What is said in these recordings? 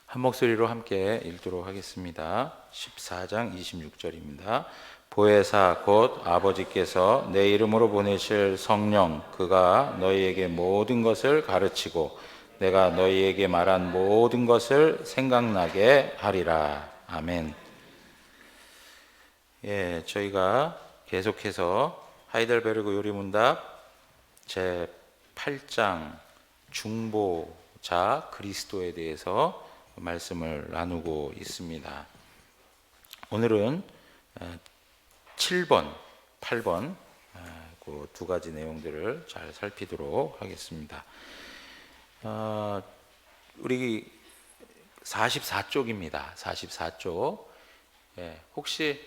한 목소리로 함께 읽도록 하겠습니다. 14장 26절입니다. 보혜사 곧 아버지께서 내 이름으로 보내실 성령 그가 너희에게 모든 것을 가르치고 내가 너희에게 말한 모든 것을 생각나게 하리라. 아멘. 예, 저희가 계속해서 하이델베르그 요리문답 제 8장 중보자 그리스도에 대해서 말씀을 나누고 있습니다. 오늘은 7번, 8번 그 두 가지 내용들을 잘 살피도록 하겠습니다. 우리 44쪽입니다. 44쪽. 예, 혹시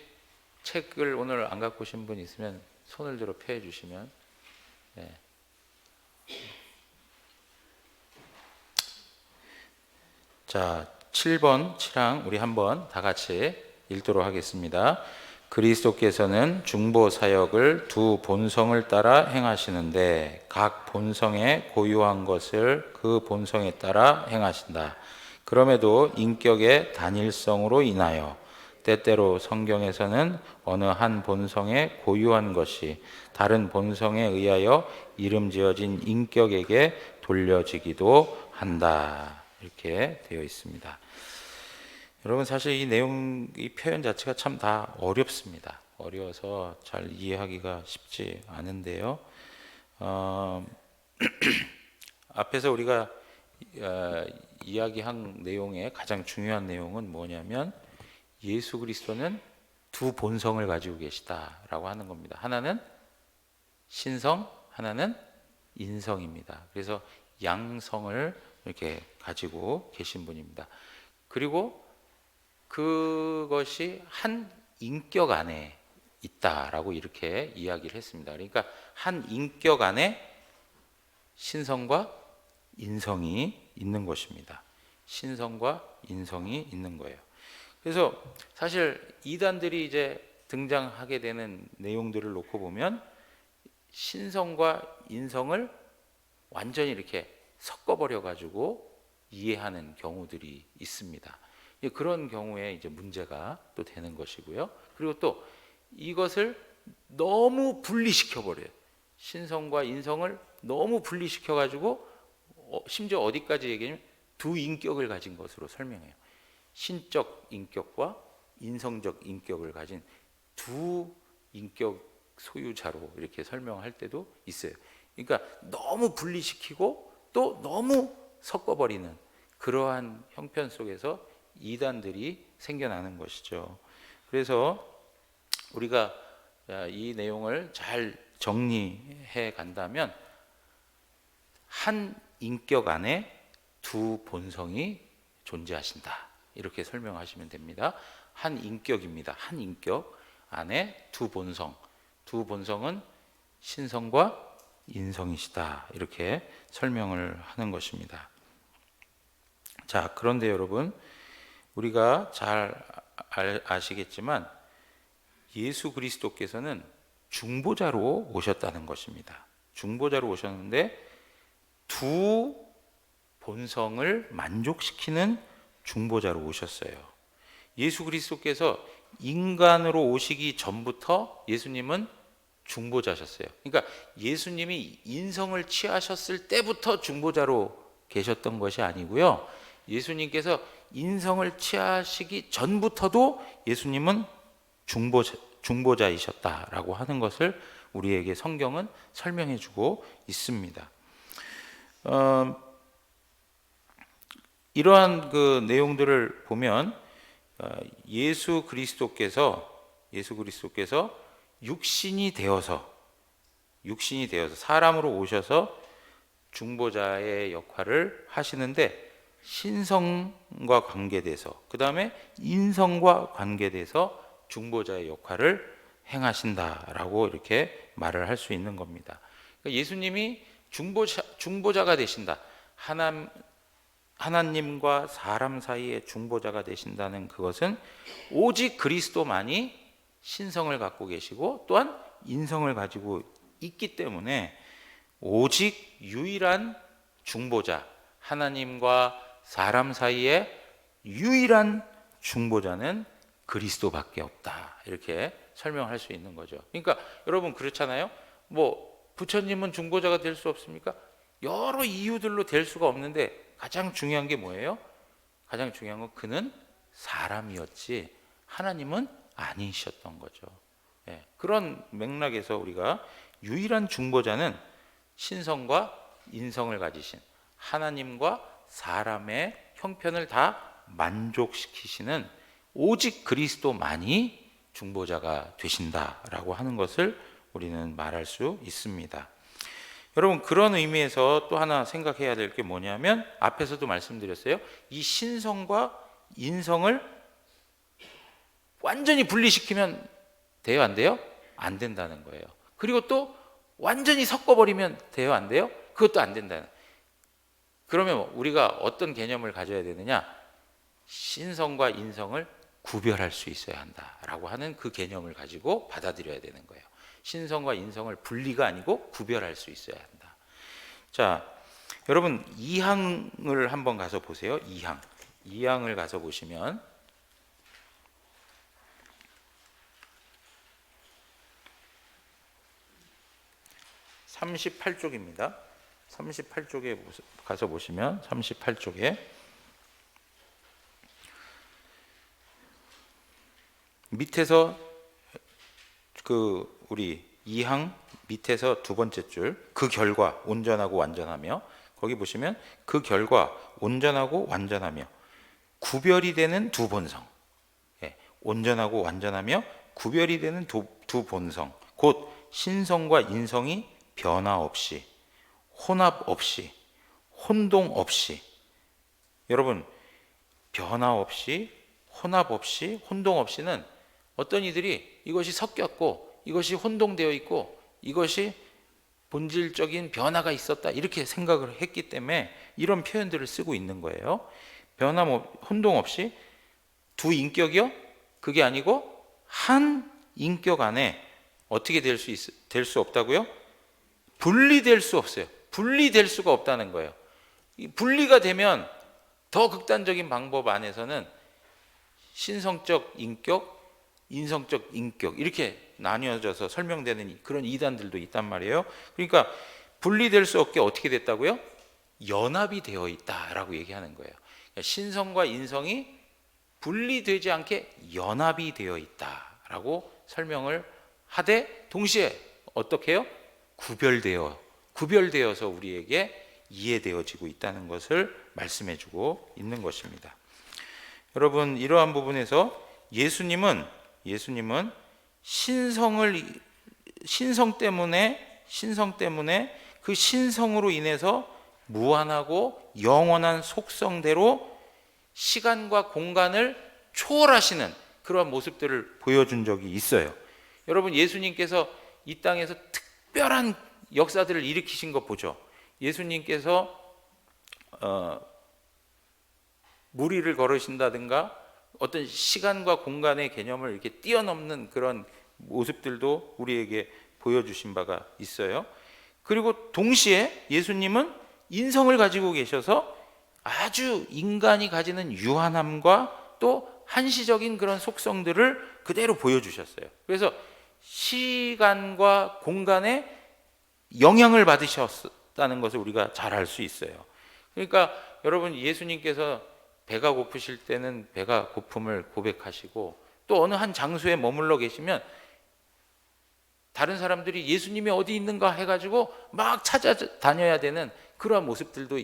책을 오늘 안 갖고 오신 분 있으면 손을 들어 펴해 주시면. 예. 자, 7번 치랑 우리 한번 다 같이 읽도록 하겠습니다. 그리스도께서는 중보 사역을 두 본성을 따라 행하시는데 각 본성에 고유한 것을 그 본성에 따라 행하신다. 그럼에도 인격의 단일성으로 인하여 때때로 성경에서는 어느 한 본성에 고유한 것이 다른 본성에 의하여 이름 지어진 인격에게 돌려지기도 한다. 이렇게 되어 있습니다. 여러분 사실 이 내용, 이 표현 자체가 참 다 어렵습니다. 어려워서 잘 이해하기가 쉽지 않은데요. 앞에서 우리가 이야기한 내용의 가장 중요한 내용은 뭐냐면 예수 그리스도는 두 본성을 가지고 계시다라고 하는 겁니다. 하나는 신성, 하나는 인성입니다. 그래서 양성을 이렇게 가지고 계신 분입니다. 그리고 그것이 한 인격 안에 있다라고 이렇게 이야기를 했습니다. 그러니까 한 인격 안에 신성과 인성이 있는 것입니다. 신성과 인성이 있는 거예요. 그래서 사실 이단들이 이제 등장하게 되는 내용들을 놓고 보면 신성과 인성을 완전히 이렇게 섞어버려 가지고 이해하는 경우들이 있습니다. 그런 경우에 이제 문제가 또 되는 것이고요. 그리고 또 이것을 너무 분리시켜 버려요. 신성과 인성을 너무 분리시켜 가지고 심지어 어디까지 얘기하면 두 인격을 가진 것으로 설명해요. 신적 인격과 인성적 인격을 가진 두 인격 소유자로 이렇게 설명할 때도 있어요. 그러니까 너무 분리시키고 또 너무 섞어버리는 그러한 형편 속에서 이단들이 생겨나는 것이죠. 그래서 우리가 이 내용을 잘 정리해 간다면 한 인격 안에 두 본성이 존재하신다. 이렇게 설명하시면 됩니다. 한 인격입니다. 한 인격 안에 두 본성. 두 본성은 신성과 인성이시다. 이렇게 설명을 하는 것입니다. 자, 그런데 여러분, 우리가 잘 아시겠지만 예수 그리스도께서는 중보자로 오셨다는 것입니다. 중보자로 오셨는데 두 본성을 만족시키는 중보자로 오셨어요. 예수 그리스도께서 인간으로 오시기 전부터 예수님은 중보자셨어요. 그러니까 예수님이 인성을 취하셨을 때부터 중보자로 계셨던 것이 아니고요. 예수님께서 인성을 취하시기 전부터도 예수님은 중보자이셨다라고 하는 것을 우리에게 성경은 설명해 주고 있습니다. 이러한 그 내용들을 보면 예수 그리스도께서 육신이 되어서 사람으로 오셔서 중보자의 역할을 하시는데 신성과 관계돼서 그 다음에 인성과 관계돼서 중보자의 역할을 행하신다라고 이렇게 말을 할 수 있는 겁니다. 그러니까 예수님이 중보자가 되신다. 하나님과 사람 사이의 중보자가 되신다는 그것은 오직 그리스도만이 신성을 갖고 계시고 또한 인성을 가지고 있기 때문에 오직 유일한 중보자, 하나님과 사람 사이에 유일한 중보자는 그리스도밖에 없다. 이렇게 설명할 수 있는 거죠. 그러니까 여러분 그렇잖아요. 뭐 부처님은 중보자가 될 수 없습니까? 여러 이유들로 될 수가 없는데 가장 중요한 게 뭐예요? 가장 중요한 건 그는 사람이었지 하나님은 아니셨던 거죠. 예, 그런 맥락에서 우리가 유일한 중보자는 신성과 인성을 가지신 하나님과 사람의 형편을 다 만족시키시는 오직 그리스도만이 중보자가 되신다라고 하는 것을 우리는 말할 수 있습니다. 여러분 그런 의미에서 또 하나 생각해야 될 게 뭐냐면 앞에서도 말씀드렸어요. 이 신성과 인성을 완전히 분리시키면 돼요, 안 돼요? 안 된다는 거예요. 그리고 또 완전히 섞어버리면 돼요, 안 돼요? 그것도 안 된다는. 그러면 우리가 어떤 개념을 가져야 되느냐? 신성과 인성을 구별할 수 있어야 한다라고 하는 그 개념을 가지고 받아들여야 되는 거예요. 신성과 인성을 분리가 아니고 구별할 수 있어야 한다. 자, 여러분 2항을 한번 가서 보세요. 2항을 가서 보시면 38쪽입니다. 38쪽에 가서 보시면 38쪽에 밑에서 우리 2항 밑에서 두 번째 줄 그 결과 온전하고 완전하며 거기 보시면 그 결과 온전하고 완전하며 구별이 되는 두 본성. 예, 온전하고 완전하며 구별이 되는 두 본성 곧 신성과 인성이 변화 없이 혼합 없이 혼동 없이 여러분 변화 없이 혼합 없이 혼동 없이는 어떤 이들이 이것이 섞였고 이것이 혼동되어 있고 이것이 본질적인 변화가 있었다 이렇게 생각을 했기 때문에 이런 표현들을 쓰고 있는 거예요. 변화 혼동 없이 두 인격이요? 그게 아니고 한 인격 안에 어떻게 될 수 없다고요? 분리될 수 없어요. 분리될 수가 없다는 거예요. 분리가 되면 더 극단적인 방법 안에서는 신성적 인격, 인성적 인격 이렇게 나뉘어져서 설명되는 그런 이단들도 있단 말이에요. 그러니까 분리될 수 없게 어떻게 됐다고요? 연합이 되어 있다라고 얘기하는 거예요. 신성과 인성이 분리되지 않게 연합이 되어 있다라고 설명을 하되 동시에 어떻게 해요? 구별되어서 우리에게 이해되어지고 있다는 것을 말씀해주고 있는 것입니다. 여러분 이러한 부분에서 예수님은 신성 때문에 그 신성으로 인해서 무한하고 영원한 속성대로 시간과 공간을 초월하시는 그러한 모습들을 보여준 적이 있어요. 여러분 예수님께서 이 땅에서 특별한 역사들을 일으키신 것 보죠. 예수님께서 무리를 걸으신다든가 어떤 시간과 공간의 개념을 이렇게 뛰어넘는 그런 모습들도 우리에게 보여주신 바가 있어요. 그리고 동시에 예수님은 인성을 가지고 계셔서 아주 인간이 가지는 유한함과 또 한시적인 그런 속성들을 그대로 보여주셨어요. 그래서 시간과 공간에 영향을 받으셨다는 것을 우리가 잘 알 수 있어요. 그러니까 여러분 예수님께서 배가 고프실 때는 배가 고픔을 고백하시고 또 어느 한 장소에 머물러 계시면 다른 사람들이 예수님이 어디 있는가 해가지고 막 찾아다녀야 되는 그러한 모습들도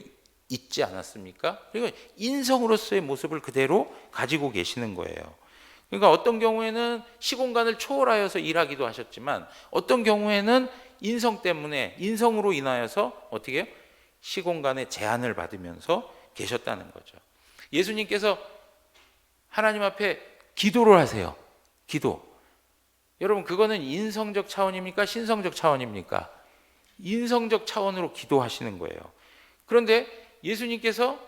있지 않았습니까? 그리고 인성으로서의 모습을 그대로 가지고 계시는 거예요. 그러니까 어떤 경우에는 시공간을 초월하여서 일하기도 하셨지만 어떤 경우에는 인성 때문에 인성으로 인하여서 어떻게 해요? 시공간의 제한을 받으면서 계셨다는 거죠. 예수님께서 하나님 앞에 기도를 하세요. 기도. 여러분 그거는 인성적 차원입니까? 신성적 차원입니까? 인성적 차원으로 기도하시는 거예요. 그런데 예수님께서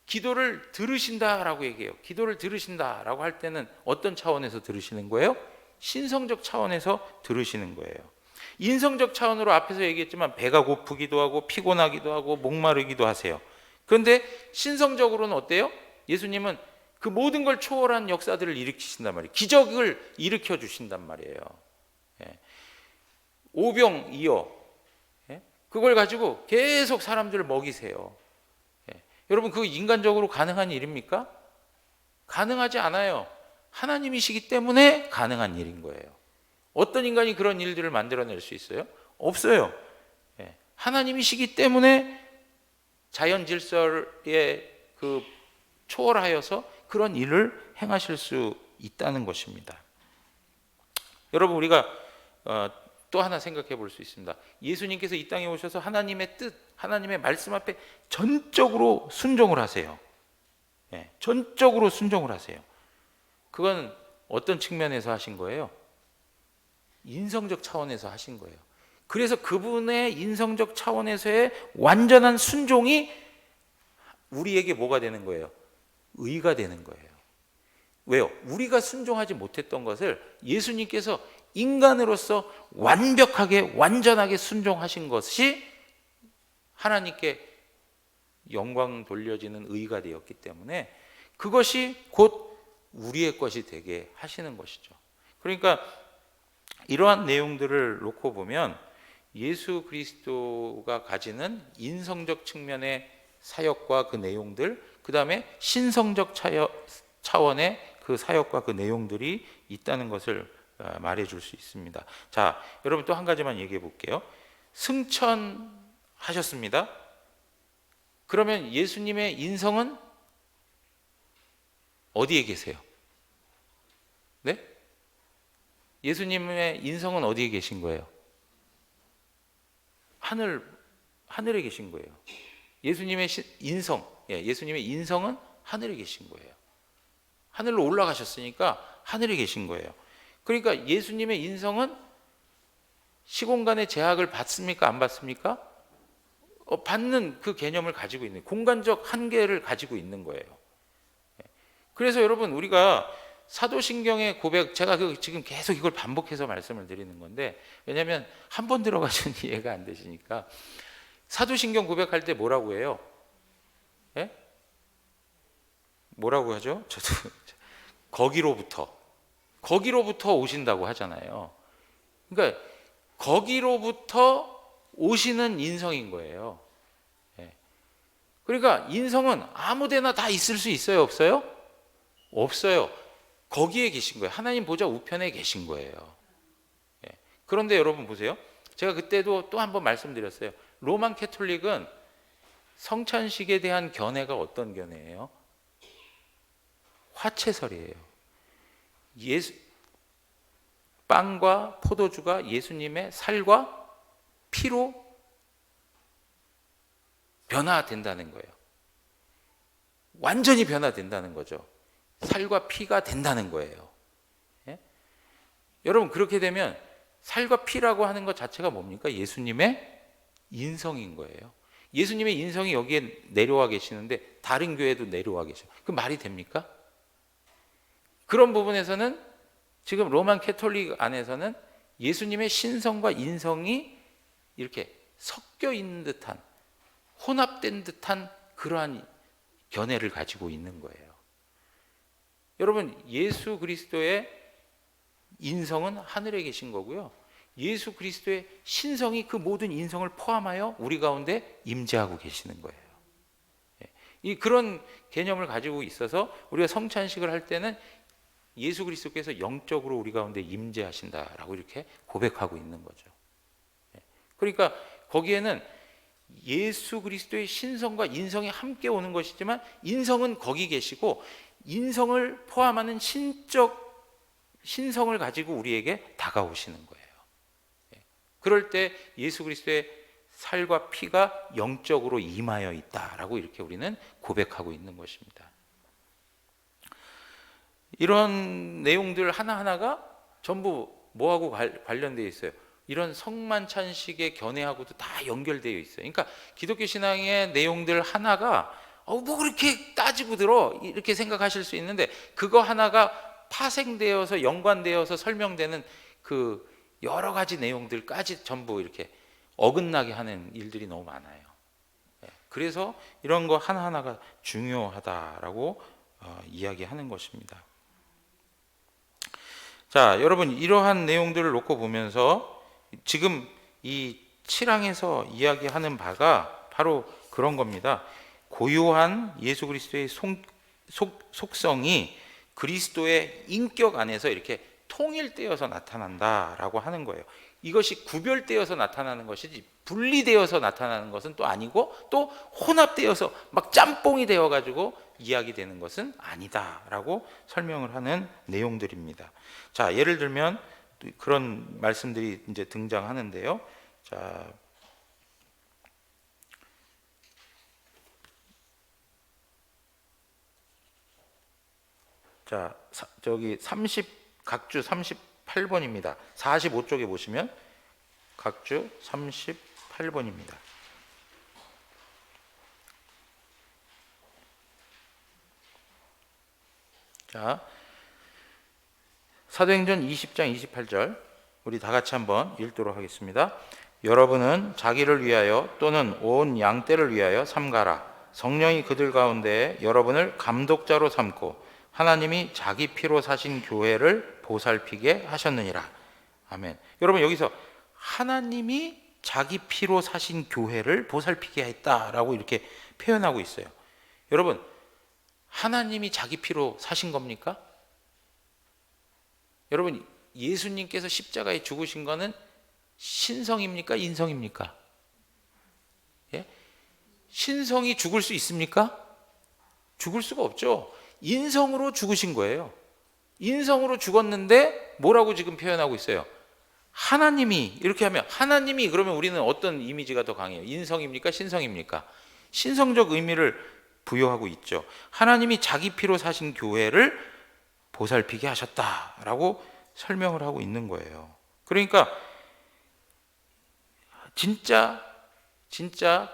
기도를 들으신다라고 얘기해요. 기도를 들으신다라고 할 때는 어떤 차원에서 들으시는 거예요? 신성적 차원에서 들으시는 거예요. 인성적 차원으로 앞에서 얘기했지만 배가 고프기도 하고 피곤하기도 하고 목마르기도 하세요. 그런데 신성적으로는 어때요? 예수님은 그 모든 걸 초월한 역사들을 일으키신단 말이에요. 기적을 일으켜 주신단 말이에요. 예. 오병이어, 예? 그걸 가지고 계속 사람들을 먹이세요. 예. 여러분, 그 인간적으로 가능한 일입니까? 가능하지 않아요. 하나님이시기 때문에 가능한 일인 거예요. 어떤 인간이 그런 일들을 만들어낼 수 있어요? 없어요. 예. 하나님이시기 때문에 자연 질서에 그 초월하여서 그런 일을 행하실 수 있다는 것입니다. 여러분, 우리가 또 하나 생각해 볼 수 있습니다. 예수님께서 이 땅에 오셔서 하나님의 뜻, 하나님의 말씀 앞에 전적으로 순종을 하세요. 예, 전적으로 순종을 하세요. 그건 어떤 측면에서 하신 거예요? 인성적 차원에서 하신 거예요. 그래서 그분의 인성적 차원에서의 완전한 순종이 우리에게 뭐가 되는 거예요? 의가 되는 거예요. 왜요? 우리가 순종하지 못했던 것을 예수님께서 인간으로서 완벽하게 완전하게 순종하신 것이 하나님께 영광 돌려지는 의가 되었기 때문에 그것이 곧 우리의 것이 되게 하시는 것이죠. 그러니까 이러한 내용들을 놓고 보면 예수 그리스도가 가지는 인성적 측면의 사역과 그 내용들, 그 다음에 신성적 차원의 그 사역과 그 내용들이 있다는 것을 말해줄 수 있습니다. 자, 여러분 또 한 가지만 얘기해 볼게요. 승천하셨습니다. 그러면 예수님의 인성은 어디에 계세요? 네? 예수님의 인성은 어디에 계신 거예요? 하늘에 계신 거예요. 예수님의 예수님의 인성은 하늘에 계신 거예요. 하늘로 올라가셨으니까 하늘에 계신 거예요. 그러니까 예수님의 인성은 시공간의 제약을 받습니까? 안 받습니까? 받는 그 개념을 가지고 있는, 공간적 한계를 가지고 있는 거예요. 그래서 여러분, 우리가 사도신경의 고백, 제가 지금 계속 이걸 반복해서 말씀을 드리는 건데, 왜냐하면 한 번 들어가시면 이해가 안 되시니까. 사도신경 고백할 때 뭐라고 해요? 예? 뭐라고 하죠? 저도 거기로부터 오신다고 하잖아요. 그러니까 거기로부터 오시는 인성인 거예요. 예. 그러니까 인성은 아무데나 다 있을 수 있어요, 없어요? 없어요. 거기에 계신 거예요. 하나님 보좌 우편에 계신 거예요. 예. 그런데 여러분 보세요. 제가 그때도 또 한 번 말씀드렸어요. 로만 캐톨릭은 성찬식에 대한 견해가 어떤 견해예요? 화채설이에요. 빵과 포도주가 예수님의 살과 피로 변화된다는 거예요. 완전히 변화된다는 거죠. 살과 피가 된다는 거예요. 예? 여러분, 그렇게 되면 살과 피라고 하는 것 자체가 뭡니까? 예수님의 인성인 거예요. 예수님의 인성이 여기에 내려와 계시는데 다른 교회도 내려와 계셔. 그 말이 됩니까? 그런 부분에서는 지금 로만 캐톨릭 안에서는 예수님의 신성과 인성이 이렇게 섞여 있는 듯한, 혼합된 듯한 그러한 견해를 가지고 있는 거예요. 여러분, 예수 그리스도의 인성은 하늘에 계신 거고요. 예수 그리스도의 신성이 그 모든 인성을 포함하여 우리 가운데 임재하고 계시는 거예요. 이 그런 개념을 가지고 있어서 우리가 성찬식을 할 때는 예수 그리스도께서 영적으로 우리 가운데 임재하신다라고 이렇게 고백하고 있는 거죠. 그러니까 거기에는 예수 그리스도의 신성과 인성이 함께 오는 것이지만 인성은 거기 계시고 인성을 포함하는 신성을 가지고 우리에게 다가오시는 거예요. 그럴 때 예수 그리스도의 살과 피가 영적으로 임하여 있다라고 이렇게 우리는 고백하고 있는 것입니다. 이런 내용들 하나하나가 전부 뭐하고 관련되어 있어요? 이런 성만찬식의 견해하고도 다 연결되어 있어요. 그러니까 기독교 신앙의 내용들 하나가 뭐 그렇게 따지고 들어 이렇게 생각하실 수 있는데 그거 하나가 파생되어서 연관되어서 설명되는 그 여러 가지 내용들까지 전부 이렇게 어긋나게 하는 일들이 너무 많아요. 그래서 이런 거 하나하나가 중요하다라고 이야기하는 것입니다. 자, 여러분, 이러한 내용들을 놓고 보면서 지금 이 7항에서 이야기하는 바가 바로 그런 겁니다. 고유한 예수 그리스도의 속성이 그리스도의 인격 안에서 이렇게 통일되어서 나타난다라고 하는 거예요. 이것이 구별되어서 나타나는 것이지 분리되어서 나타나는 것은 또 아니고, 또 혼합되어서 막 짬뽕이 되어 가지고 이야기되는 것은 아니다라고 설명을 하는 내용들입니다. 자, 예를 들면 그런 말씀들이 이제 등장하는데요. 저기 각주 38번입니다. 45쪽에 보시면 각주 38번입니다. 자, 사도행전 20장 28절 우리 다 같이 한번 읽도록 하겠습니다. 여러분은 자기를 위하여 또는 온 양떼를 위하여 삼가라. 성령이 그들 가운데 여러분을 감독자로 삼고 하나님이 자기 피로 사신 교회를 보살피게 하셨느니라. 아멘. 여러분, 여기서 하나님이 자기 피로 사신 교회를 보살피게 했다라고 이렇게 표현하고 있어요. 여러분, 하나님이 자기 피로 사신 겁니까? 여러분, 예수님께서 십자가에 죽으신 거는 신성입니까? 인성입니까? 예? 신성이 죽을 수 있습니까? 죽을 수가 없죠. 인성으로 죽으신 거예요. 인성으로 죽었는데 뭐라고 지금 표현하고 있어요? 하나님이, 이렇게 하면 하나님이, 그러면 우리는 어떤 이미지가 더 강해요? 인성입니까? 신성입니까? 신성적 의미를 부여하고 있죠. 하나님이 자기 피로 사신 교회를 보살피게 하셨다라고 설명을 하고 있는 거예요. 그러니까 진짜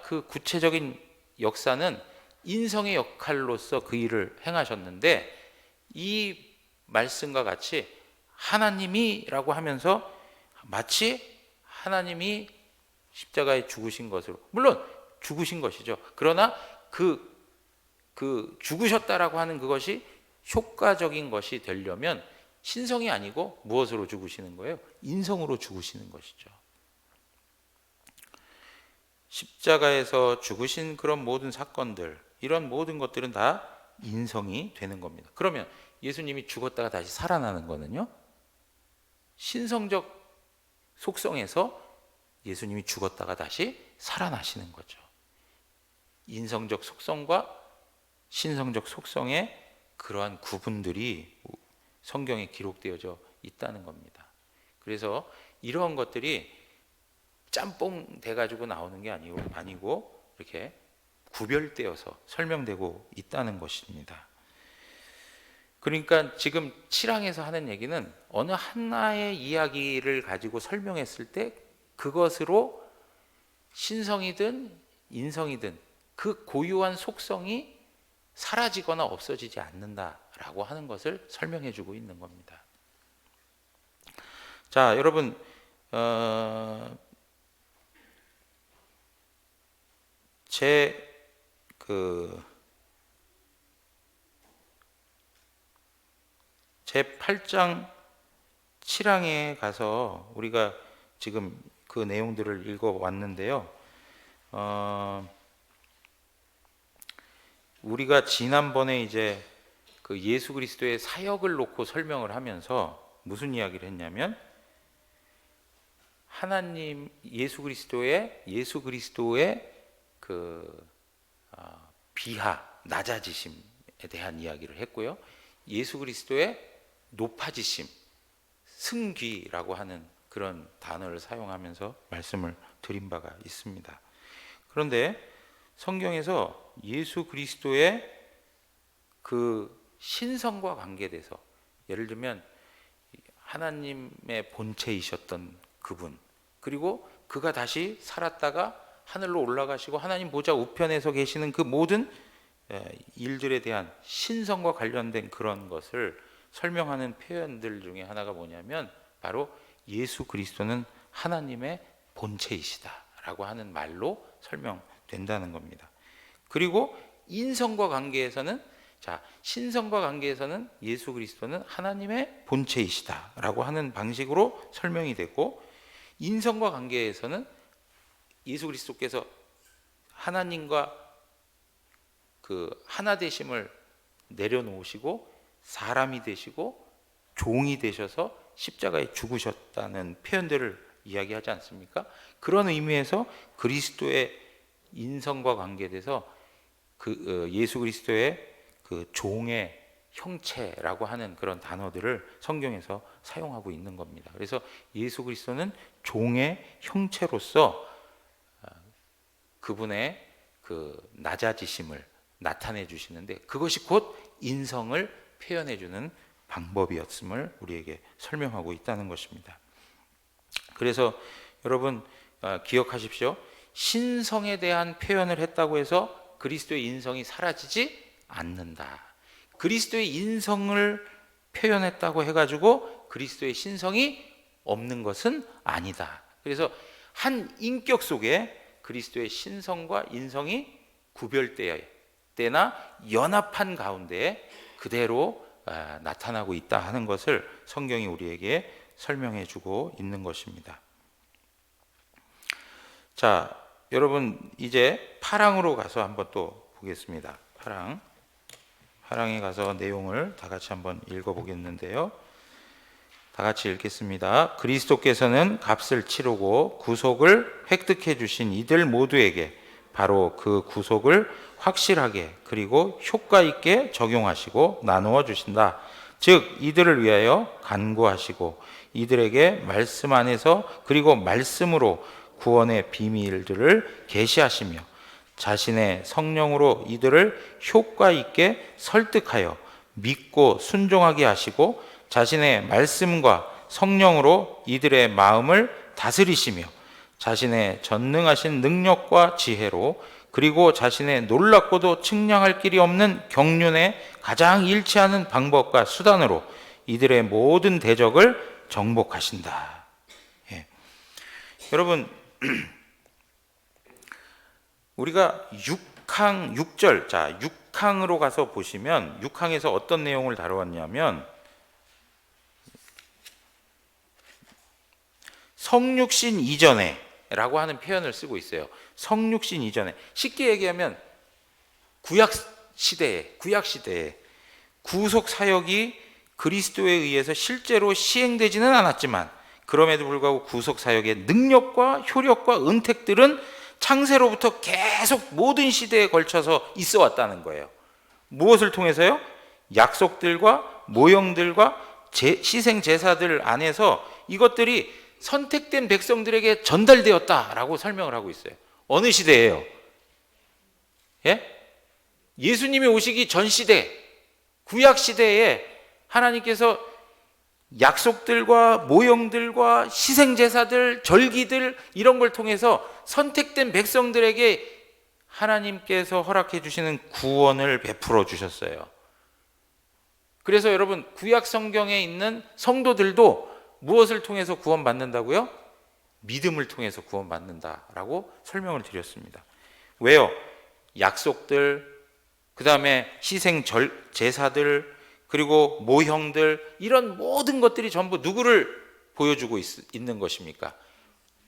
그 구체적인 역사는 인성의 역할로서 그 일을 행하셨는데, 이 말씀과 같이 하나님이라고 하면서 마치 하나님이 십자가에 죽으신 것으로, 물론 죽으신 것이죠. 그러나 그 죽으셨다라고 하는 그것이 효과적인 것이 되려면 신성이 아니고 무엇으로 죽으시는 거예요? 인성으로 죽으시는 것이죠. 십자가에서 죽으신 그런 모든 사건들, 이런 모든 것들은 다 인성이 되는 겁니다. 그러면 예수님이 죽었다가 다시 살아나는 거는요, 신성적 속성에서 예수님이 죽었다가 다시 살아나시는 거죠. 인성적 속성과 신성적 속성의 그러한 구분들이 성경에 기록되어져 있다는 겁니다. 그래서 이러한 것들이 짬뽕 돼가지고 나오는 게 아니고 이렇게 구별되어서 설명되고 있다는 것입니다. 그러니까 지금 7항에서 하는 얘기는 어느 하나의 이야기를 가지고 설명했을 때 그것으로 신성이든 인성이든 그 고유한 속성이 사라지거나 없어지지 않는다라고 하는 것을 설명해 주고 있는 겁니다. 자, 여러분, 제 8장 7항에 가서 우리가 지금 그 내용들을 읽어왔는데요. 우리가 지난번에 이제 그 예수 그리스도의 사역을 놓고 설명을 하면서 무슨 이야기를 했냐면, 하나님 예수 그리스도의 그 비하, 낮아지심에 대한 이야기를 했고요. 예수 그리스도의 높아지심, 승귀라고 하는 그런 단어를 사용하면서 말씀을 드린 바가 있습니다. 그런데 성경에서 예수 그리스도의 그 신성과 관계돼서, 예를 들면 하나님의 본체이셨던 그분, 그리고 그가 다시 살았다가 하늘로 올라가시고 하나님 보좌 우편에서 계시는 그 모든 일들에 대한 신성과 관련된 그런 것을 설명하는 표현들 중에 하나가 뭐냐면 바로 예수 그리스도는 하나님의 본체이시다라고 하는 말로 설명된다는 겁니다. 그리고 인성과 관계에서는 자, 신성과 관계에서는 예수 그리스도는 하나님의 본체이시다라고 하는 방식으로 설명이 되고, 인성과 관계에서는 예수 그리스도께서 하나님과 그 하나 되심을 내려놓으시고 사람이 되시고 종이 되셔서 십자가에 죽으셨다는 표현들을 이야기하지 않습니까? 그런 의미에서 그리스도의 인성과 관계돼서 예수 그리스도의 그 종의 형체라고 하는 그런 단어들을 성경에서 사용하고 있는 겁니다. 그래서 예수 그리스도는 종의 형체로서 그분의 그 낮아지심을 나타내 주시는데, 그것이 곧 인성을 표현해 주는 방법이었음을 우리에게 설명하고 있다는 것입니다. 그래서 여러분 기억하십시오. 신성에 대한 표현을 했다고 해서 그리스도의 인성이 사라지지 않는다. 그리스도의 인성을 표현했다고 해가지고 그리스도의 신성이 없는 것은 아니다. 그래서 한 인격 속에 그리스도의 신성과 인성이 구별되나 연합한 가운데 그대로 나타나고 있다 하는 것을 성경이 우리에게 설명해 주고 있는 것입니다. 자, 여러분 이제 파랑으로 가서 한번 또 보겠습니다. 파랑에 가서 내용을 다 같이 한번 읽어보겠는데요. 다 같이 읽겠습니다. 그리스도께서는 값을 치르고 구속을 획득해 주신 이들 모두에게 바로 그 구속을 확실하게 그리고 효과 있게 적용하시고 나누어 주신다. 즉 이들을 위하여 간구하시고 이들에게 말씀 안에서 그리고 말씀으로 구원의 비밀들을 계시하시며 자신의 성령으로 이들을 효과 있게 설득하여 믿고 순종하게 하시고 자신의 말씀과 성령으로 이들의 마음을 다스리시며 자신의 전능하신 능력과 지혜로 그리고 자신의 놀랍고도 측량할 길이 없는 경륜에 가장 일치하는 방법과 수단으로 이들의 모든 대적을 정복하신다. 예. 여러분 우리가 6절, 자 6항으로 가서 보시면 6항에서 어떤 내용을 다루었냐면 성육신 이전에 라고 하는 표현을 쓰고 있어요. 성육신 이전에, 쉽게 얘기하면 구약 시대에 구속 사역이 그리스도에 의해서 실제로 시행되지는 않았지만 그럼에도 불구하고 구속 사역의 능력과 효력과 은택들은 창세로부터 계속 모든 시대에 걸쳐서 있어 왔다는 거예요. 무엇을 통해서요? 약속들과 모형들과 희생 제사들 안에서 이것들이 선택된 백성들에게 전달되었다라고 설명을 하고 있어요. 어느 시대예요? 예? 예수님이 오시기 전 시대, 구약 시대에 하나님께서 약속들과 모형들과 희생 제사들, 절기들 이런 걸 통해서 선택된 백성들에게 하나님께서 허락해 주시는 구원을 베풀어 주셨어요. 그래서 여러분 구약 성경에 있는 성도들도 무엇을 통해서 구원받는다고요? 믿음을 통해서 구원받는다라고 설명을 드렸습니다. 왜요? 약속들, 그 다음에 희생 제사들, 그리고 모형들, 이런 모든 것들이 전부 누구를 보여주고 있는 것입니까?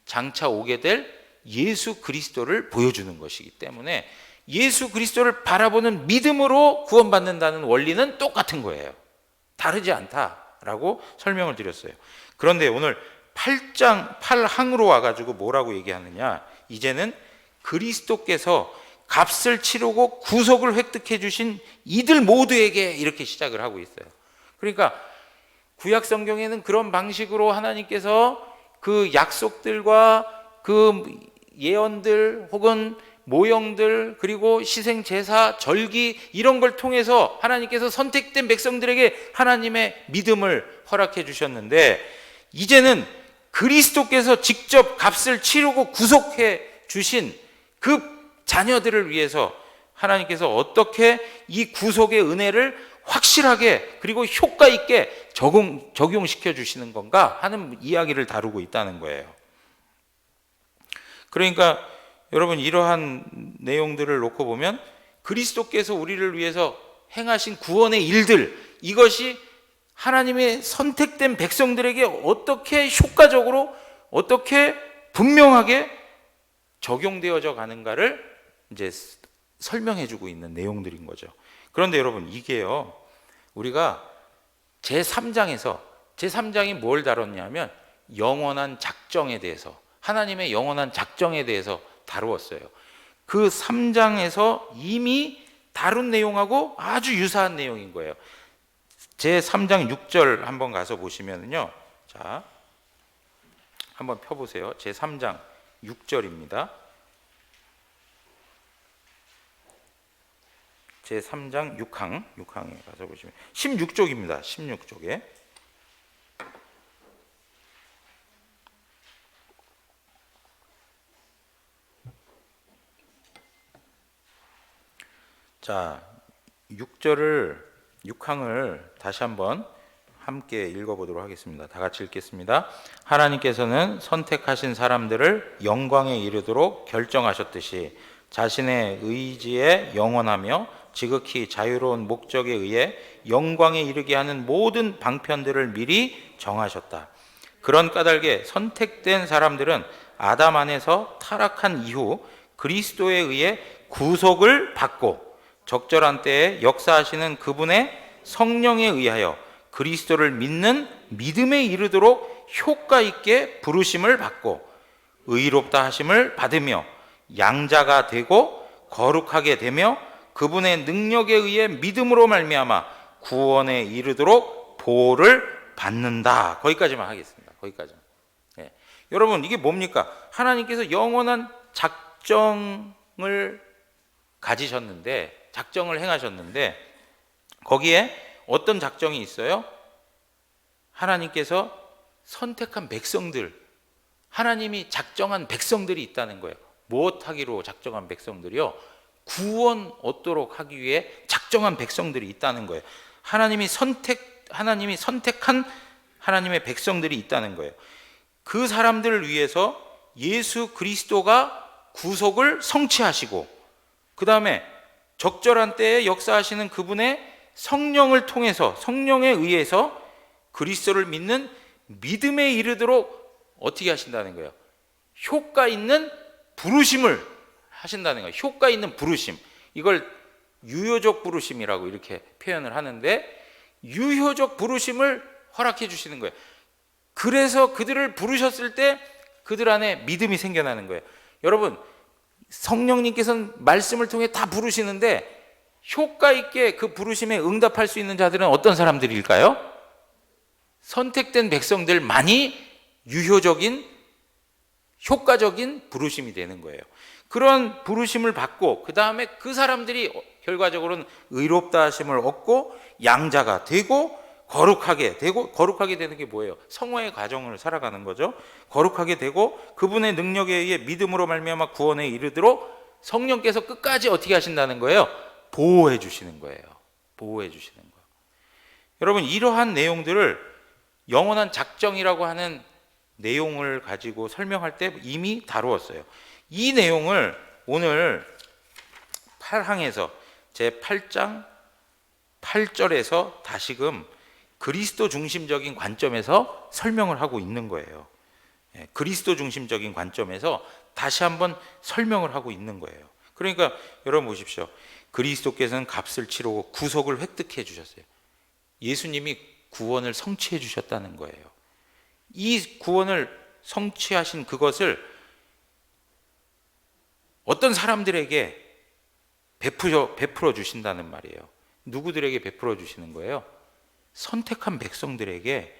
장차 오게 될 예수 그리스도를 보여주는 것이기 때문에 예수 그리스도를 바라보는 믿음으로 구원받는다는 원리는 똑같은 거예요. 다르지 않다라고 설명을 드렸어요. 그런데 오늘 8항으로 와가지고 뭐라고 얘기하느냐, 이제는 그리스도께서 값을 치르고 구속을 획득해 주신 이들 모두에게 이렇게 시작을 하고 있어요. 그러니까 구약 성경에는 그런 방식으로 하나님께서 그 약속들과 그 예언들 혹은 모형들 그리고 희생 제사 절기 이런 걸 통해서 하나님께서 선택된 백성들에게 하나님의 믿음을 허락해 주셨는데, 이제는 그리스도께서 직접 값을 치르고 구속해 주신 그 자녀들을 위해서 하나님께서 어떻게 이 구속의 은혜를 확실하게 그리고 효과 있게 적용시켜 주시는 건가 하는 이야기를 다루고 있다는 거예요. 그러니까 여러분 이러한 내용들을 놓고 보면 그리스도께서 우리를 위해서 행하신 구원의 일들, 이것이 하나님의 선택된 백성들에게 어떻게 효과적으로, 어떻게 분명하게 적용되어져 가는가를 이제 설명해 주고 있는 내용들인 거죠. 그런데 여러분, 이게요, 우리가 제3장이 뭘 다뤘냐면 영원한 작정에 대해서, 하나님의 영원한 작정에 대해서 다루었어요. 그 3장에서 이미 다룬 내용하고 아주 유사한 내용인 거예요. 제3장 6절 한번 가서 보시면요, 자, 한번 펴보세요. 제3장 6절입니다. 제3장 6항에 가서 보시면 16쪽입니다. 16쪽에. 자, 6항을 다시 한번 함께 읽어보도록 하겠습니다. 다 같이 읽겠습니다. 하나님께서는 선택하신 사람들을 영광에 이르도록 결정하셨듯이 자신의 의지에 영원하며 지극히 자유로운 목적에 의해 영광에 이르게 하는 모든 방편들을 미리 정하셨다. 그런 까닭에 선택된 사람들은 아담 안에서 타락한 이후 그리스도에 의해 구속을 받고 적절한 때에 역사하시는 그분의 성령에 의하여 그리스도를 믿는 믿음에 이르도록 효과 있게 부르심을 받고 의롭다 하심을 받으며 양자가 되고 거룩하게 되며 그분의 능력에 의해 믿음으로 말미암아 구원에 이르도록 보호를 받는다. 거기까지만 하겠습니다. 거기까지만. 예. 여러분, 이게 뭡니까? 하나님께서 영원한 작정을 가지셨는데, 작정을 행하셨는데, 거기에 어떤 작정이 있어요? 하나님께서 선택한 백성들, 하나님이 작정한 백성들이 있다는 거예요. 무엇하기로 작정한 백성들이요? 구원 얻도록 하기 위해 작정한 백성들이 있다는 거예요. 하나님이 선택한 하나님의 백성들이 있다는 거예요. 그 사람들을 위해서 예수 그리스도가 구속을 성취하시고, 그 다음에 적절한 때에 역사하시는 그분의 성령을 통해서, 성령에 의해서 그리스도를 믿는 믿음에 이르도록 어떻게 하신다는 거예요? 효과 있는 부르심을 하신다는 거예요. 효과 있는 부르심. 이걸 유효적 부르심이라고 이렇게 표현을 하는데, 유효적 부르심을 허락해 주시는 거예요. 그래서 그들을 부르셨을 때 그들 안에 믿음이 생겨나는 거예요. 여러분, 성령님께서는 말씀을 통해 다 부르시는데 효과 있게 그 부르심에 응답할 수 있는 자들은 어떤 사람들일까요? 선택된 백성들만이 유효적인, 효과적인 부르심이 되는 거예요. 그런 부르심을 받고 그 다음에 그 사람들이 결과적으로는 의롭다 하심을 얻고 양자가 되고 거룩하게 되고, 거룩하게 되는 게 뭐예요? 성화의 과정을 살아가는 거죠. 거룩하게 되고 그분의 능력에 의해 믿음으로 말미암아 구원에 이르도록 성령께서 끝까지 어떻게 하신다는 거예요? 보호해 주시는 거예요. 보호해 주시는 거. 여러분, 이러한 내용들을 영원한 작정이라고 하는 내용을 가지고 설명할 때 이미 다루었어요. 이 내용을 오늘 8항에서 제8장 8절에서 다시금 그리스도 중심적인 관점에서 설명을 하고 있는 거예요. 그리스도 중심적인 관점에서 다시 한번 설명을 하고 있는 거예요. 그러니까 여러분 보십시오. 그리스도께서는 값을 치르고 구속을 획득해 주셨어요. 예수님이 구원을 성취해 주셨다는 거예요. 이 구원을 성취하신 그것을 어떤 사람들에게 베풀어 주신다는 말이에요. 누구들에게 베풀어 주시는 거예요? 선택한 백성들에게,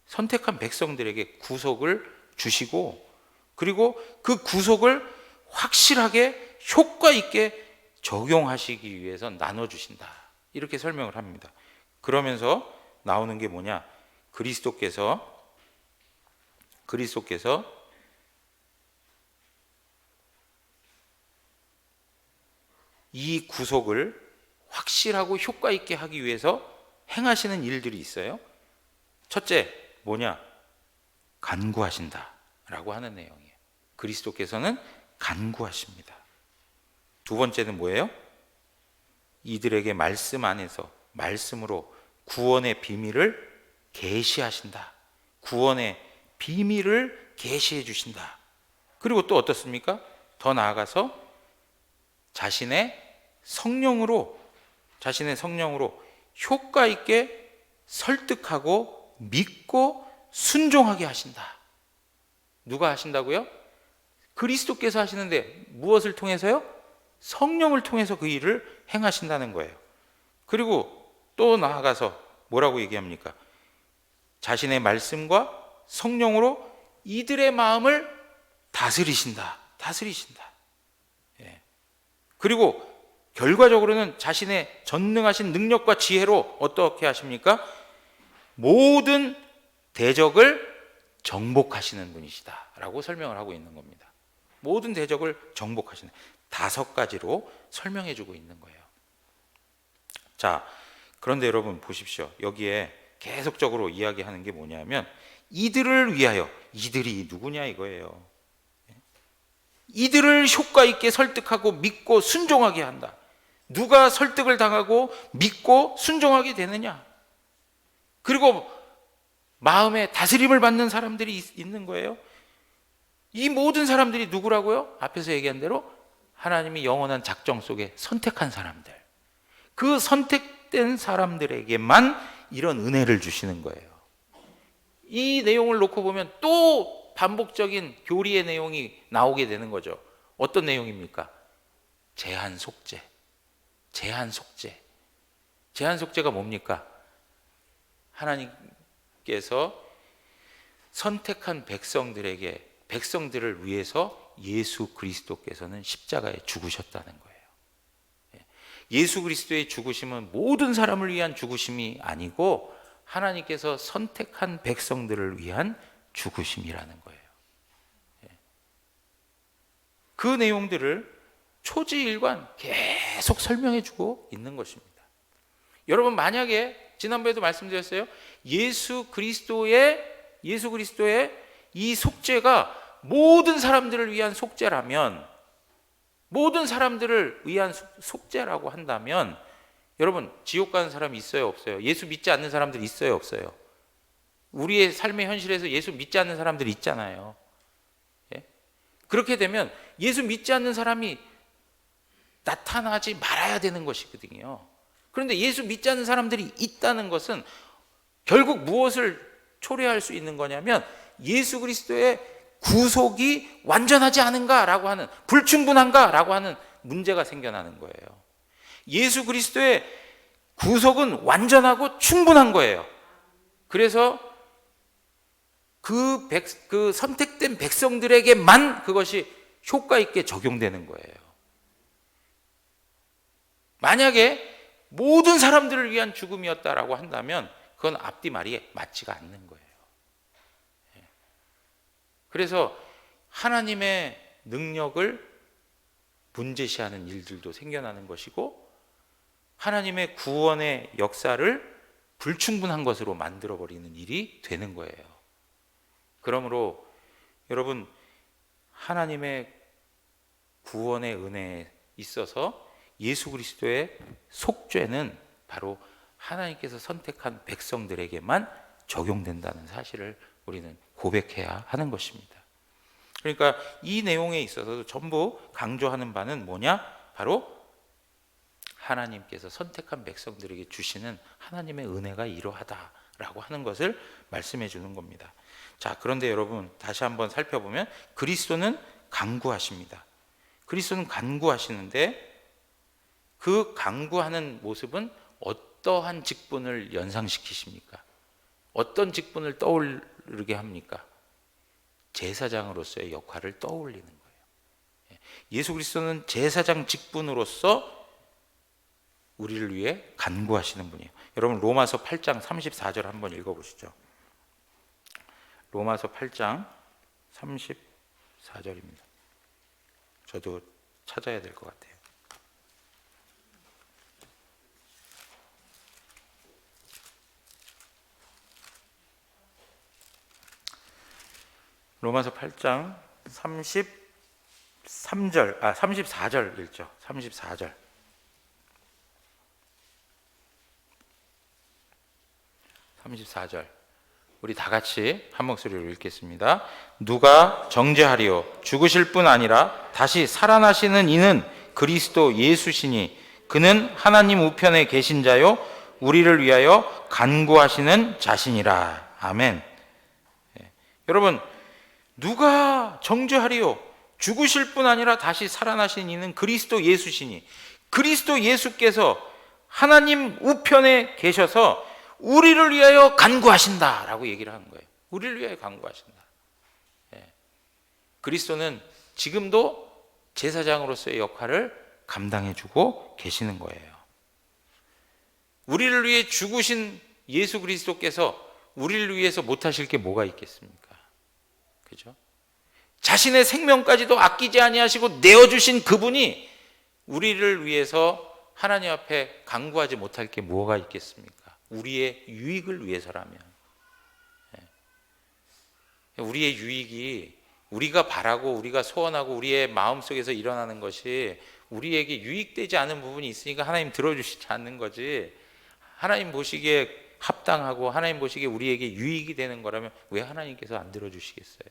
선택한 백성들에게 구속을 주시고, 그리고 그 구속을 확실하게 효과 있게 적용하시기 위해서 나눠주신다. 이렇게 설명을 합니다. 그러면서 나오는 게 뭐냐? 그리스도께서 이 구속을 확실하고 효과 있게 하기 위해서 행하시는 일들이 있어요. 첫째, 뭐냐? 간구하신다 라고 하는 내용이에요. 그리스도께서는 간구하십니다. 두 번째는 뭐예요? 이들에게 말씀 안에서 말씀으로 구원의 비밀을 계시하신다. 구원의 비밀을 계시해 주신다. 그리고 또 어떻습니까? 더 나아가서 자신의 성령으로 효과 있게 설득하고 믿고 순종하게 하신다. 누가 하신다고요? 그리스도께서 하시는데 무엇을 통해서요? 성령을 통해서 그 일을 행하신다는 거예요. 그리고 또 나아가서 뭐라고 얘기합니까? 자신의 말씀과 성령으로 이들의 마음을 다스리신다. 예. 그리고 결과적으로는 자신의 전능하신 능력과 지혜로 어떻게 하십니까? 모든 대적을 정복하시는 분이시다 라고 설명을 하고 있는 겁니다. 모든 대적을 정복하시는 5가지로 설명해 주고 있는 거예요. 자, 그런데 여러분 보십시오. 여기에 계속적으로 이야기하는 게 뭐냐면 이들을 위하여, 이들이 누구냐 이거예요. 이들을 효과 있게 설득하고 믿고 순종하게 한다. 누가 설득을 당하고 믿고 순종하게 되느냐? 그리고 마음에 다스림을 받는 사람들이 있는 거예요. 이 모든 사람들이 누구라고요? 앞에서 얘기한 대로 하나님이 영원한 작정 속에 선택한 사람들. 그 선택된 사람들에게만 이런 은혜를 주시는 거예요. 이 내용을 놓고 보면 또 반복적인 교리의 내용이 나오게 되는 거죠. 어떤 내용입니까? 제한 속죄. 제한 속죄가 뭡니까? 하나님께서 선택한 백성들을 위해서 예수 그리스도께서는 십자가에 죽으셨다는 거예요. 예수 그리스도의 죽으심은 모든 사람을 위한 죽으심이 아니고 하나님께서 선택한 백성들을 위한 죽으심이라는 거예요. 그 내용들을 초지일관 계속 설명해 주고 있는 것입니다. 여러분 만약에 지난번에도 말씀드렸어요. 예수 그리스도의 이 속죄가 모든 사람들을 위한 속죄라면, 모든 사람들을 위한 속죄라고 한다면 여러분 지옥 가는 사람이 있어요 없어요? 예수 믿지 않는 사람들이 있어요 없어요? 우리의 삶의 현실에서 예수 믿지 않는 사람들이 있잖아요. 예? 그렇게 되면 예수 믿지 않는 사람이 나타나지 말아야 되는 것이거든요. 그런데 예수 믿지 않는 사람들이 있다는 것은 결국 무엇을 초래할 수 있는 거냐면 예수 그리스도의 구속이 완전하지 않은가라고 하는, 불충분한가라고 하는 문제가 생겨나는 거예요. 예수 그리스도의 구속은 완전하고 충분한 거예요. 그래서 그 선택된 백성들에게만 그것이 효과 있게 적용되는 거예요. 만약에 모든 사람들을 위한 죽음이었다라고 한다면 그건 앞뒤 말이 맞지가 않는 거예요. 그래서 하나님의 능력을 문제시하는 일들도 생겨나는 것이고 하나님의 구원의 역사를 불충분한 것으로 만들어버리는 일이 되는 거예요. 그러므로 여러분 하나님의 구원의 은혜에 있어서 예수 그리스도의 속죄는 바로 하나님께서 선택한 백성들에게만 적용된다는 사실을 우리는 고백해야 하는 것입니다. 그러니까 이 내용에 있어서도 전부 강조하는 바는 뭐냐? 바로 하나님께서 선택한 백성들에게 주시는 하나님의 은혜가 이러하다라고 하는 것을 말씀해 주는 겁니다. 자, 그런데 여러분 다시 한번 살펴보면 그리스도는 간구하십니다. 그리스도는 간구하시는데 그 간구하는 모습은 어떠한 직분을 연상시키십니까? 어떤 직분을 떠오르게 합니까? 제사장으로서의 역할을 떠올리는 거예요. 예수 그리스도는 제사장 직분으로서 우리를 위해 간구하시는 분이에요. 여러분 로마서 8장 34절 한번 읽어보시죠. 로마서 8장 34절입니다. 저도 찾아야 될 것 같아요. 로마서 8장 34절 읽죠. 34절. 34절 우리 다 같이 한 목소리로 읽겠습니다. 누가 정죄하리요 죽으실 뿐 아니라 다시 살아나시는 이는 그리스도 예수시니 그는 하나님 우편에 계신 자요 우리를 위하여 간구하시는 자신이라. 아멘. 여러분, 누가 정죄하리요 죽으실 뿐 아니라 다시 살아나신 이는 그리스도 예수시니, 그리스도 예수께서 하나님 우편에 계셔서 우리를 위하여 간구하신다라고 얘기를 하는 거예요. 우리를 위하여 간구하신다. 그리스도는 지금도 제사장으로서의 역할을 감당해주고 계시는 거예요. 우리를 위해 죽으신 예수 그리스도께서 우리를 위해서 못하실 게 뭐가 있겠습니까? 그죠? 자신의 생명까지도 아끼지 아니하시고 내어주신 그분이 우리를 위해서 하나님 앞에 간구하지 못할 게 뭐가 있겠습니까? 우리의 유익을 위해서라면. 우리의 유익이 우리가 바라고 우리가 소원하고 우리의 마음속에서 일어나는 것이 우리에게 유익되지 않은 부분이 있으니까 하나님 들어주시지 않는 거지, 하나님 보시기에 합당하고 하나님 보시기에 우리에게 유익이 되는 거라면 왜 하나님께서 안 들어주시겠어요?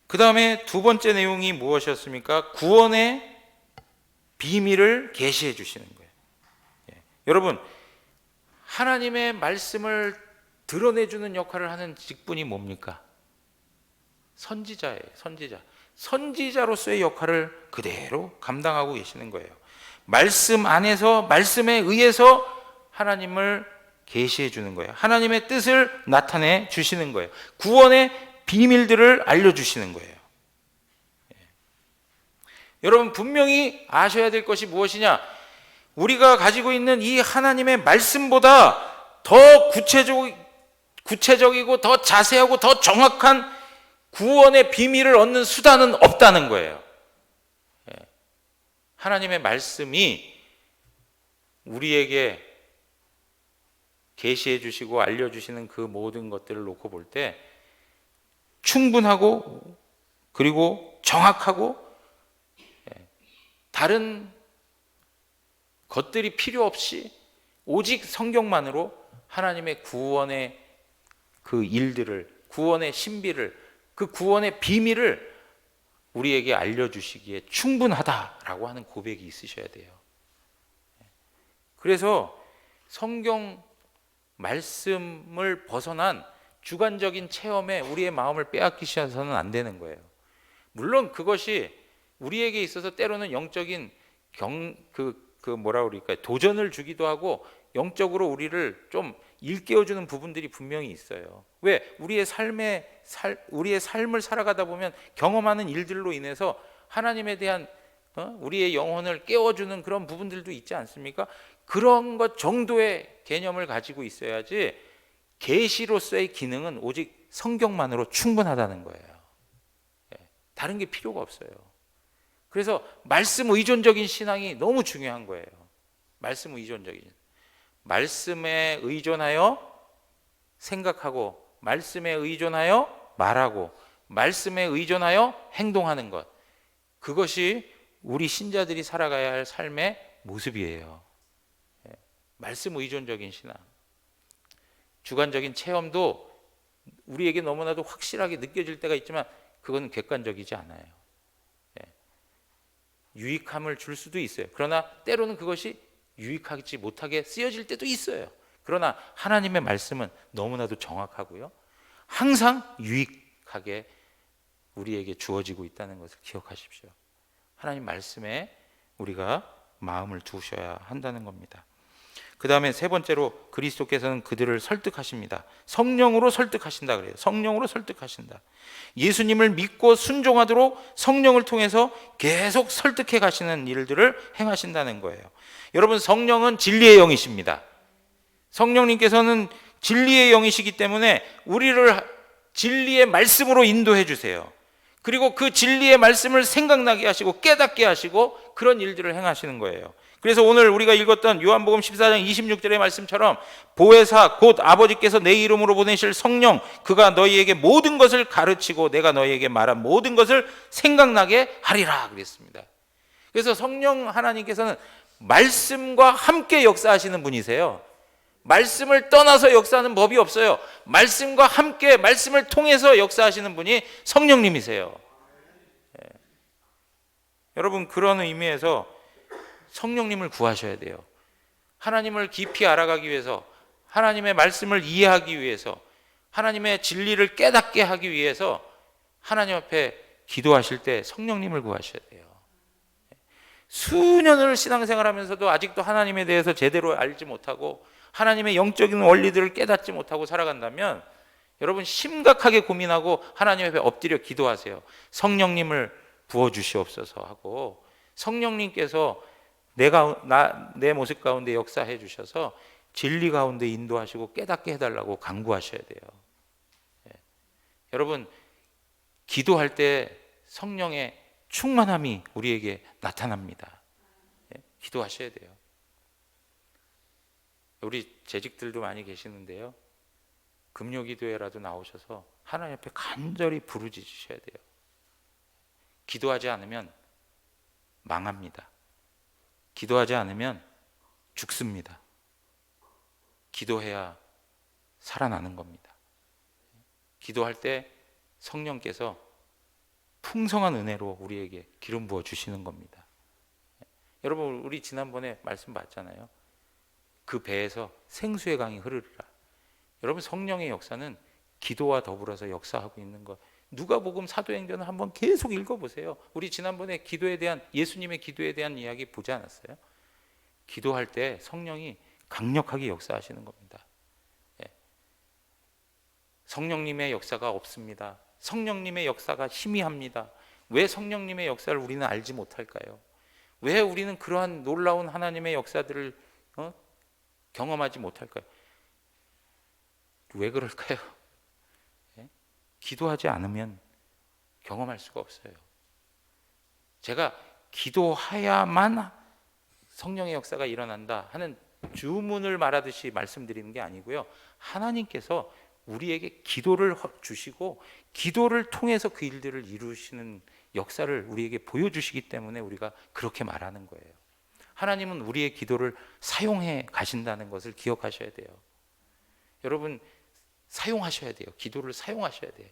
그 다음에 두 번째 내용이 무엇이었습니까? 구원의 비밀을 계시해 주시는 거예요. 여러분, 하나님의 말씀을 드러내주는 역할을 하는 직분이 뭡니까? 선지자예요. 선지자로서의 역할을 그대로 감당하고 계시는 거예요. 말씀 안에서, 말씀에 의해서 하나님을 계시해 주는 거예요. 하나님의 뜻을 나타내 주시는 거예요. 구원의 비밀들을 알려주시는 거예요. 여러분, 분명히 아셔야 될 것이 무엇이냐? 우리가 가지고 있는 이 하나님의 말씀보다 더 구체적이고 더 자세하고 더 정확한 구원의 비밀을 얻는 수단은 없다는 거예요. 하나님의 말씀이 우리에게 계시해 주시고 알려주시는 그 모든 것들을 놓고 볼 때 충분하고 그리고 정확하고 다른 것들이 필요 없이 오직 성경만으로 하나님의 구원의 그 일들을, 구원의 신비를, 그 구원의 비밀을 우리에게 알려주시기에 충분하다라고 하는 고백이 있으셔야 돼요. 그래서 성경 말씀을 벗어난 주관적인 체험에 우리의 마음을 빼앗기셔서는 안 되는 거예요. 물론 그것이 우리에게 있어서 때로는 영적인 도전을 주기도 하고 영적으로 우리를 좀 일깨워주는 부분들이 분명히 있어요. 왜? 우리의 삶을 살아가다 보면 경험하는 일들로 인해서 하나님에 대한 우리의 영혼을 깨워주는 그런 부분들도 있지 않습니까? 그런 것 정도의 개념을 가지고 있어야지 계시로서의 기능은 오직 성경만으로 충분하다는 거예요. 다른 게 필요가 없어요. 그래서 말씀 의존적인 신앙이 너무 중요한 거예요. 말씀 의존적인. 말씀에 의존하여 생각하고, 말씀에 의존하여 말하고, 말씀에 의존하여 행동하는 것. 그것이 우리 신자들이 살아가야 할 삶의 모습이에요. 말씀 의존적인 신앙. 주관적인 체험도 우리에게 너무나도 확실하게 느껴질 때가 있지만 그건 객관적이지 않아요. 유익함을 줄 수도 있어요. 그러나 때로는 그것이 유익하지 못하게 쓰여질 때도 있어요. 그러나 하나님의 말씀은 너무나도 정확하고요, 항상 유익하게 우리에게 주어지고 있다는 것을 기억하십시오. 하나님 말씀에 우리가 마음을 두셔야 한다는 겁니다. 그 다음에 세 번째로 그리스도께서는 그들을 설득하십니다. 성령으로 설득하신다 그래요. 성령으로 설득하신다. 예수님을 믿고 순종하도록 성령을 통해서 계속 설득해 가시는 일들을 행하신다는 거예요. 여러분, 성령은 진리의 영이십니다. 성령님께서는 진리의 영이시기 때문에 우리를 진리의 말씀으로 인도해 주세요. 그리고 그 진리의 말씀을 생각나게 하시고 깨닫게 하시고 그런 일들을 행하시는 거예요. 그래서 오늘 우리가 읽었던 요한복음 14장 26절의 말씀처럼 보혜사 곧 아버지께서 내 이름으로 보내실 성령, 그가 너희에게 모든 것을 가르치고 내가 너희에게 말한 모든 것을 생각나게 하리라 그랬습니다. 그래서 성령 하나님께서는 말씀과 함께 역사하시는 분이세요. 말씀을 떠나서 역사하는 법이 없어요. 말씀과 함께 말씀을 통해서 역사하시는 분이 성령님이세요. 예. 여러분, 그런 의미에서 성령님을 구하셔야 돼요. 하나님을 깊이 알아가기 위해서, 하나님의 말씀을 이해하기 위해서, 하나님의 진리를 깨닫게 하기 위해서 하나님 앞에 기도하실 때 성령님을 구하셔야 돼요. 수년을 신앙생활하면서도 아직도 하나님에 대해서 제대로 알지 못하고 하나님의 영적인 원리들을 깨닫지 못하고 살아간다면 여러분, 심각하게 고민하고 하나님 앞에 엎드려 기도하세요. 성령님을 부어주시옵소서 하고, 성령님께서 내 모습 가운데 역사해 주셔서 진리 가운데 인도하시고 깨닫게 해달라고 간구하셔야 돼요. 예. 여러분, 기도할 때 성령의 충만함이 우리에게 나타납니다. 예. 기도하셔야 돼요. 우리 재직들도 많이 계시는데요, 금요기도회라도 나오셔서 하나님 앞에 간절히 부르짖으셔야 돼요. 기도하지 않으면 망합니다. 기도하지 않으면 죽습니다. 기도해야 살아나는 겁니다. 기도할 때 성령께서 풍성한 은혜로 우리에게 기름 부어 주시는 겁니다. 여러분, 우리 지난번에 말씀 봤잖아요. 그 배에서 생수의 강이 흐르리라. 여러분, 성령의 역사는 기도와 더불어서 역사하고 있는 것. 누가복음, 사도행전을 한번 계속 읽어보세요. 우리 지난번에 기도에 대한, 예수님의 기도에 대한 이야기 보지 않았어요? 기도할 때 성령이 강력하게 역사하시는 겁니다. 예. 성령님의 역사가 없습니다. 성령님의 역사가 희미합니다. 왜 성령님의 역사를 우리는 알지 못할까요? 왜 우리는 그러한 놀라운 하나님의 역사들을 경험하지 못할까요? 왜 그럴까요? 예? 기도하지 않으면 경험할 수가 없어요. 제가 기도해야만 성령의 역사가 일어난다 하는 주문을 말하듯이 말씀드리는 게 아니고요, 하나님께서 우리에게 기도를 주시고 기도를 통해서 그 일들을 이루시는 역사를 우리에게 보여주시기 때문에 우리가 그렇게 말하는 거예요. 하나님은 우리의 기도를 사용해 가신다는 것을 기억하셔야 돼요. 여러분, 사용하셔야 돼요. 기도를 사용하셔야 돼요.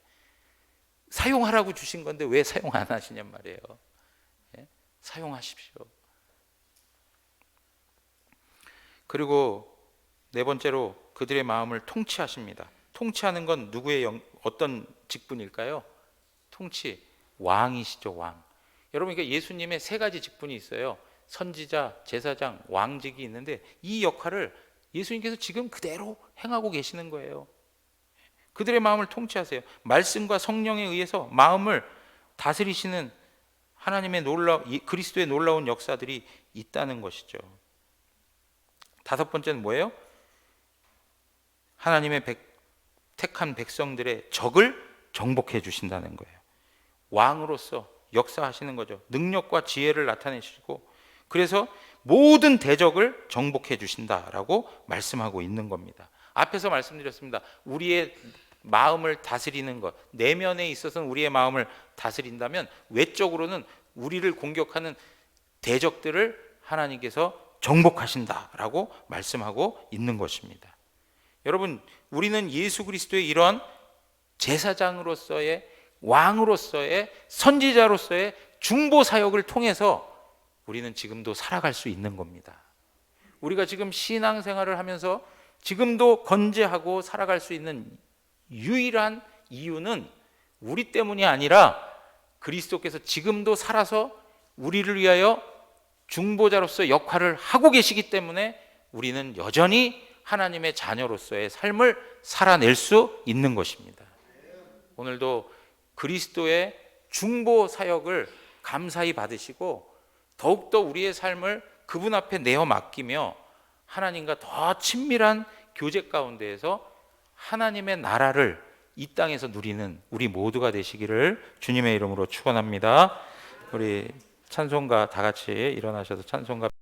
사용하라고 주신 건데 왜 사용 안 하시냔 말이에요. 예? 사용하십시오. 그리고 네 번째로 그들의 마음을 통치하십니다. 통치하는 건 누구의 어떤 직분일까요? 통치, 왕이시죠, 왕. 여러분, 그러니까 예수님의 세 가지 직분이 있어요. 선지자, 제사장, 왕직이 있는데 이 역할을 예수님께서 지금 그대로 행하고 계시는 거예요. 그들의 마음을 통치하세요. 말씀과 성령에 의해서 마음을 다스리시는 하나님의 그리스도의 놀라운 역사들이 있다는 것이죠. 다섯 번째는 뭐예요? 하나님의 택한 백성들의 적을 정복해 주신다는 거예요. 왕으로서 역사하시는 거죠. 능력과 지혜를 나타내시고, 그래서 모든 대적을 정복해 주신다라고 말씀하고 있는 겁니다. 앞에서 말씀드렸습니다. 우리의 마음을 다스리는 것, 내면에 있어서는 우리의 마음을 다스린다면 외적으로는 우리를 공격하는 대적들을 하나님께서 정복하신다라고 말씀하고 있는 것입니다. 여러분, 우리는 예수 그리스도의 이런 제사장으로서의, 왕으로서의, 선지자로서의 중보 사역을 통해서 우리는 지금도 살아갈 수 있는 겁니다. 우리가 지금 신앙생활을 하면서 지금도 건재하고 살아갈 수 있는 유일한 이유는 우리 때문이 아니라 그리스도께서 지금도 살아서 우리를 위하여 중보자로서 역할을 하고 계시기 때문에 우리는 여전히 하나님의 자녀로서의 삶을 살아낼 수 있는 것입니다. 오늘도 그리스도의 중보 사역을 감사히 받으시고 더욱더 우리의 삶을 그분 앞에 내어 맡기며 하나님과 더 친밀한 교제 가운데에서 하나님의 나라를 이 땅에서 누리는 우리 모두가 되시기를 주님의 이름으로 축원합니다. 우리 찬송가 다 같이 일어나셔서 찬송가